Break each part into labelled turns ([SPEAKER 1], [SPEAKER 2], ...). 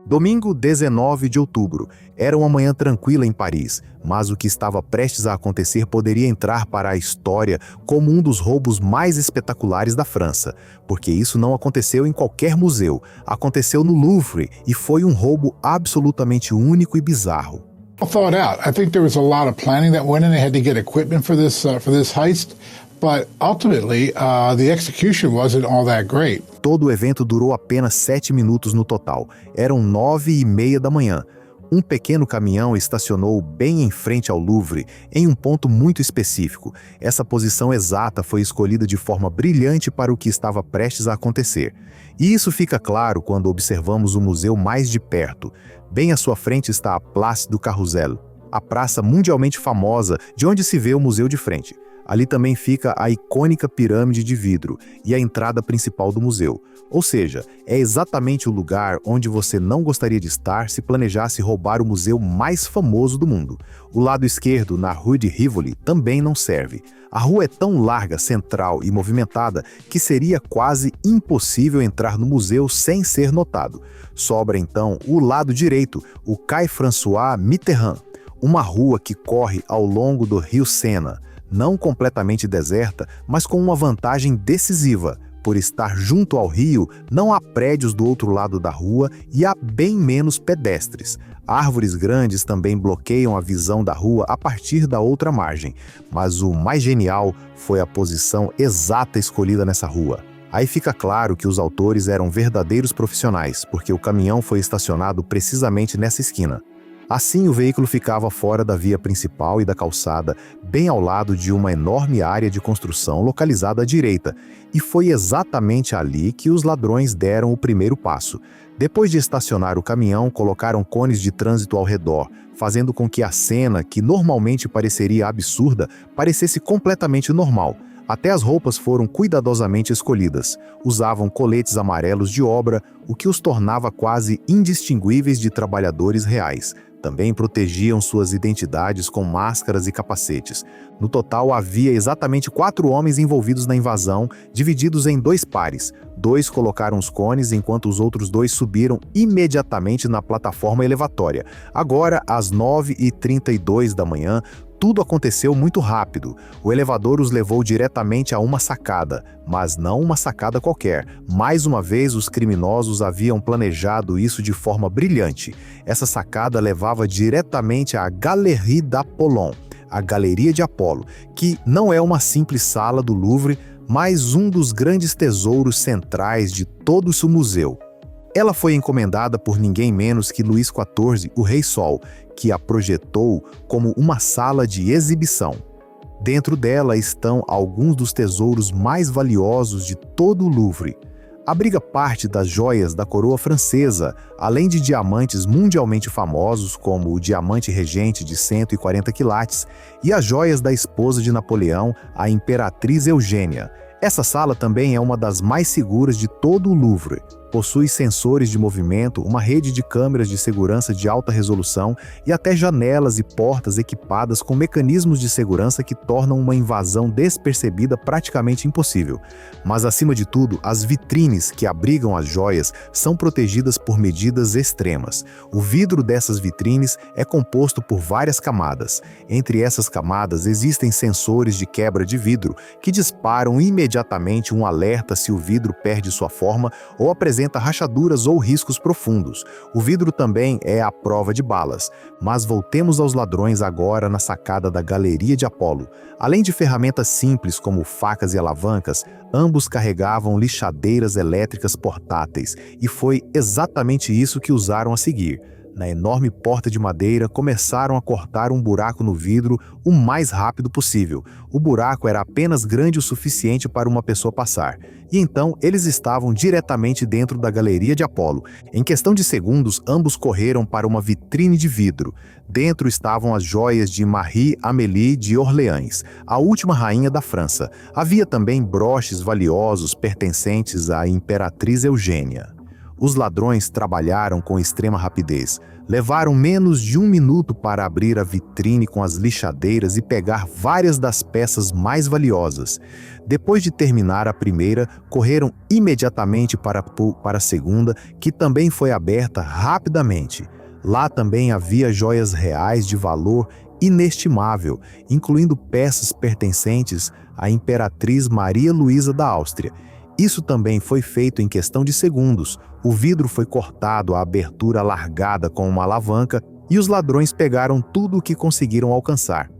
[SPEAKER 1] Domingo, 19 de outubro. Era uma manhã tranquila em Paris, mas o que estava prestes a acontecer poderia entrar para a história como um dos roubos mais espetaculares da França, porque isso não aconteceu em qualquer museu, aconteceu no Louvre e foi um roubo absolutamente único e bizarro.
[SPEAKER 2] Thought out. I think there was a lot of planning that went in. They had to get equipment for this heist, but ultimately the execution wasn't all that great.
[SPEAKER 1] Todo o evento durou apenas 7 minutos no total. Eram 9h30 da manhã. Um pequeno caminhão estacionou bem em frente ao Louvre, em um ponto muito específico. Essa posição exata foi escolhida de forma brilhante para o que estava prestes a acontecer. E isso fica claro quando observamos o museu mais de perto. Bem à sua frente está a Place du Carrousel, a praça mundialmente famosa de onde se vê o museu de frente. Ali também fica a icônica pirâmide de vidro e a entrada principal do museu. Ou seja, é exatamente o lugar onde você não gostaria de estar se planejasse roubar o museu mais famoso do mundo. O lado esquerdo, na Rue de Rivoli, também não serve. A rua é tão larga, central e movimentada que seria quase impossível entrar no museu sem ser notado. Sobra então o lado direito, o Quai François Mitterrand, uma rua que corre ao longo do rio Sena. Não completamente deserta, mas com uma vantagem decisiva. Por estar junto ao rio, não há prédios do outro lado da rua e há bem menos pedestres. Árvores grandes também bloqueiam a visão da rua a partir da outra margem. Mas o mais genial foi a posição exata escolhida nessa rua. Aí fica claro que os autores eram verdadeiros profissionais, porque o caminhão foi estacionado precisamente nessa esquina. Assim, o veículo ficava fora da via principal e da calçada, bem ao lado de uma enorme área de construção localizada à direita, e foi exatamente ali que os ladrões deram o primeiro passo. Depois de estacionar o caminhão, colocaram cones de trânsito ao redor, fazendo com que a cena, que normalmente pareceria absurda, parecesse completamente normal. Até as roupas foram cuidadosamente escolhidas. Usavam coletes amarelos de obra, o que os tornava quase indistinguíveis de trabalhadores reais. Também protegiam suas identidades com máscaras e capacetes. No total, havia exatamente 4 homens envolvidos na invasão, divididos em 2 pares. 2 colocaram os cones, enquanto os outros 2 subiram imediatamente na plataforma elevatória. Agora, às 9h32 da manhã, tudo aconteceu muito rápido. O elevador os levou diretamente a uma sacada, mas não uma sacada qualquer. Mais uma vez, os criminosos haviam planejado isso de forma brilhante. Essa sacada levava diretamente à Galerie d'Apollon, a Galeria de Apolo, que não é uma simples sala do Louvre, mas um dos grandes tesouros centrais de todo o museu. Ela foi encomendada por ninguém menos que Luís XIV, o Rei Sol, que a projetou como uma sala de exibição. Dentro dela estão alguns dos tesouros mais valiosos de todo o Louvre. Abriga parte das joias da coroa francesa, além de diamantes mundialmente famosos como o diamante regente de 140 quilates e as joias da esposa de Napoleão, a Imperatriz Eugênia. Essa sala também é uma das mais seguras de todo o Louvre. Possui sensores de movimento, uma rede de câmeras de segurança de alta resolução e até janelas e portas equipadas com mecanismos de segurança que tornam uma invasão despercebida praticamente impossível. Mas, acima de tudo, as vitrines que abrigam as joias são protegidas por medidas extremas. O vidro dessas vitrines é composto por várias camadas. Entre essas camadas existem sensores de quebra de vidro que disparam imediatamente um alerta se o vidro perde sua forma ou apresenta rachaduras ou riscos profundos. O vidro também é à prova de balas. Mas voltemos aos ladrões agora na sacada da Galeria de Apolo. Além de ferramentas simples como facas e alavancas, ambos carregavam lixadeiras elétricas portáteis, e foi exatamente isso que usaram a seguir. Na enorme porta de madeira, começaram a cortar um buraco no vidro o mais rápido possível. O buraco era apenas grande o suficiente para uma pessoa passar. E então eles estavam diretamente dentro da Galeria de Apolo. Em questão de segundos, ambos correram para uma vitrine de vidro. Dentro estavam as joias de Marie-Amélie de Orleans, a última rainha da França. Havia também broches valiosos pertencentes à Imperatriz Eugênia. Os ladrões trabalharam com extrema rapidez. Levaram menos de 1 minuto para abrir a vitrine com as lixadeiras e pegar várias das peças mais valiosas. Depois de terminar a primeira, correram imediatamente para a segunda, que também foi aberta rapidamente. Lá também havia joias reais de valor inestimável, incluindo peças pertencentes à Imperatriz Maria Luísa da Áustria. Isso também foi feito em questão de segundos. O vidro foi cortado, a abertura largada com uma alavanca e os ladrões pegaram tudo o que conseguiram alcançar.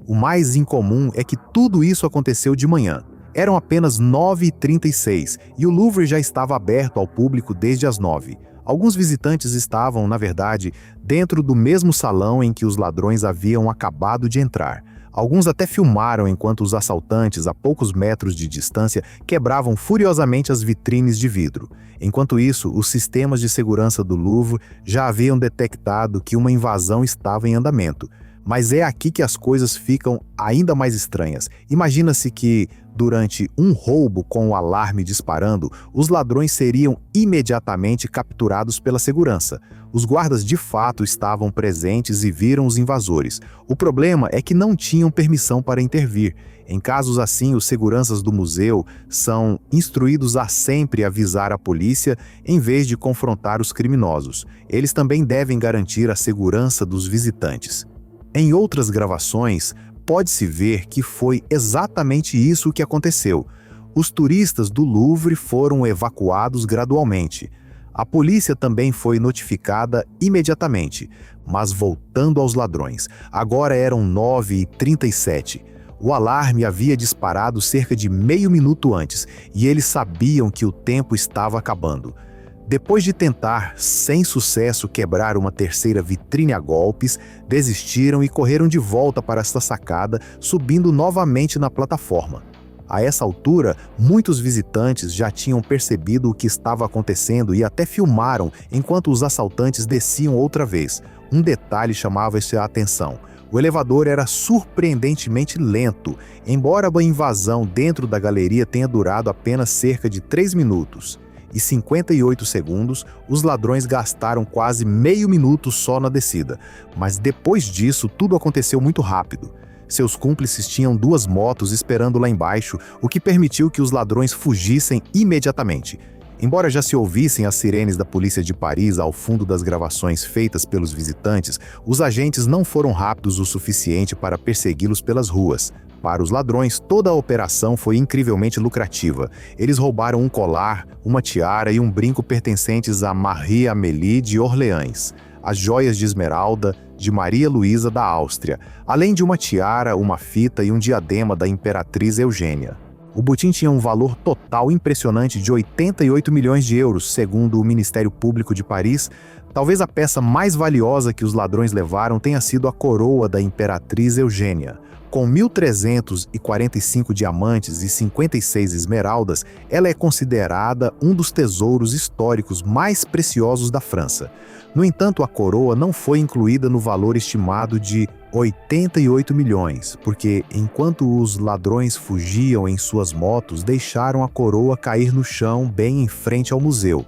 [SPEAKER 1] O mais incomum é que tudo isso aconteceu de manhã. Eram apenas 9h36 e o Louvre já estava aberto ao público desde as 9h. Alguns visitantes estavam, na verdade, dentro do mesmo salão em que os ladrões haviam acabado de entrar. Alguns até filmaram enquanto os assaltantes, a poucos metros de distância, quebravam furiosamente as vitrines de vidro. Enquanto isso, os sistemas de segurança do Louvre já haviam detectado que uma invasão estava em andamento. Mas é aqui que as coisas ficam ainda mais estranhas. Imagina-se que, durante um roubo com o alarme disparando, os ladrões seriam imediatamente capturados pela segurança. Os guardas de fato estavam presentes e viram os invasores. O problema é que não tinham permissão para intervir. Em casos assim, os seguranças do museu são instruídos a sempre avisar a polícia em vez de confrontar os criminosos. Eles também devem garantir a segurança dos visitantes. Em outras gravações, pode-se ver que foi exatamente isso que aconteceu. Os turistas do Louvre foram evacuados gradualmente. A polícia também foi notificada imediatamente. Mas voltando aos ladrões, agora eram 9h37. O alarme havia disparado cerca de meio minuto antes e eles sabiam que o tempo estava acabando. Depois de tentar, sem sucesso, quebrar uma terceira vitrine a golpes, desistiram e correram de volta para esta sacada, subindo novamente na plataforma. A essa altura, muitos visitantes já tinham percebido o que estava acontecendo e até filmaram enquanto os assaltantes desciam outra vez. Um detalhe chamava-se a atenção. O elevador era surpreendentemente lento, embora a invasão dentro da galeria tenha durado apenas cerca de 3 minutos. E 58 segundos, os ladrões gastaram quase meio minuto só na descida. Mas depois disso, tudo aconteceu muito rápido. Seus cúmplices tinham 2 motos esperando lá embaixo, o que permitiu que os ladrões fugissem imediatamente. Embora já se ouvissem as sirenes da polícia de Paris ao fundo das gravações feitas pelos visitantes, os agentes não foram rápidos o suficiente para persegui-los pelas ruas. Para os ladrões, toda a operação foi incrivelmente lucrativa. Eles roubaram um colar, uma tiara e um brinco pertencentes a Marie-Amélie de Orleans, as joias de esmeralda de Maria Luísa da Áustria, além de uma tiara, uma fita e um diadema da Imperatriz Eugênia. O botim tinha um valor total impressionante de 88 milhões de euros, segundo o Ministério Público de Paris. Talvez a peça mais valiosa que os ladrões levaram tenha sido a coroa da Imperatriz Eugênia. Com 1.345 diamantes e 56 esmeraldas, ela é considerada um dos tesouros históricos mais preciosos da França. No entanto, a coroa não foi incluída no valor estimado de 88 milhões, porque enquanto os ladrões fugiam em suas motos, deixaram a coroa cair no chão bem em frente ao museu.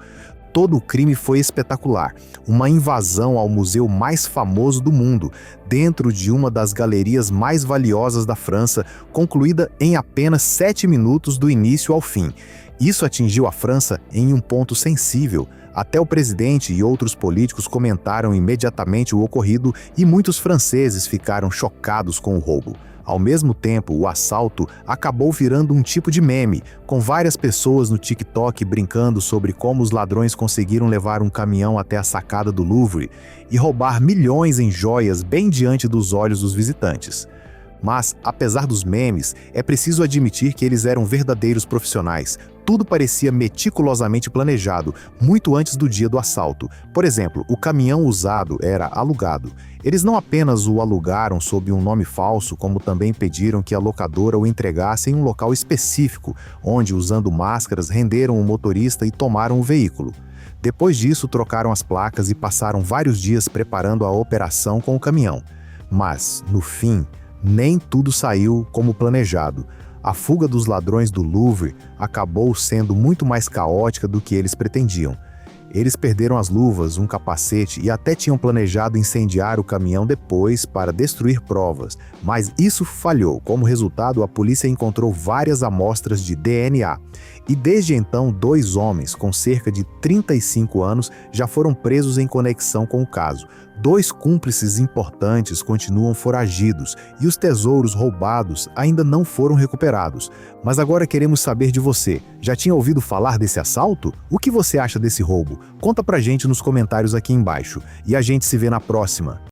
[SPEAKER 1] Todo o crime foi espetacular, uma invasão ao museu mais famoso do mundo, dentro de uma das galerias mais valiosas da França, concluída em apenas 7 minutos do início ao fim. Isso atingiu a França em um ponto sensível. Até o presidente e outros políticos comentaram imediatamente o ocorrido e muitos franceses ficaram chocados com o roubo. Ao mesmo tempo, o assalto acabou virando um tipo de meme, com várias pessoas no TikTok brincando sobre como os ladrões conseguiram levar um caminhão até a sacada do Louvre e roubar milhões em joias bem diante dos olhos dos visitantes. Mas, apesar dos memes, é preciso admitir que eles eram verdadeiros profissionais. Tudo parecia meticulosamente planejado, muito antes do dia do assalto. Por exemplo, o caminhão usado era alugado. Eles não apenas o alugaram sob um nome falso, como também pediram que a locadora o entregasse em um local específico, onde, usando máscaras, renderam o motorista e tomaram o veículo. Depois disso, trocaram as placas e passaram vários dias preparando a operação com o caminhão. Mas, no fim, nem tudo saiu como planejado. A fuga dos ladrões do Louvre acabou sendo muito mais caótica do que eles pretendiam. Eles perderam as luvas, um capacete e até tinham planejado incendiar o caminhão depois para destruir provas, mas isso falhou. Como resultado, a polícia encontrou várias amostras de DNA. E desde então, 2 homens com cerca de 35 anos já foram presos em conexão com o caso. 2 cúmplices importantes continuam foragidos e os tesouros roubados ainda não foram recuperados. Mas agora queremos saber de você. Já tinha ouvido falar desse assalto? O que você acha desse roubo? Conta pra gente nos comentários aqui embaixo. E a gente se vê na próxima.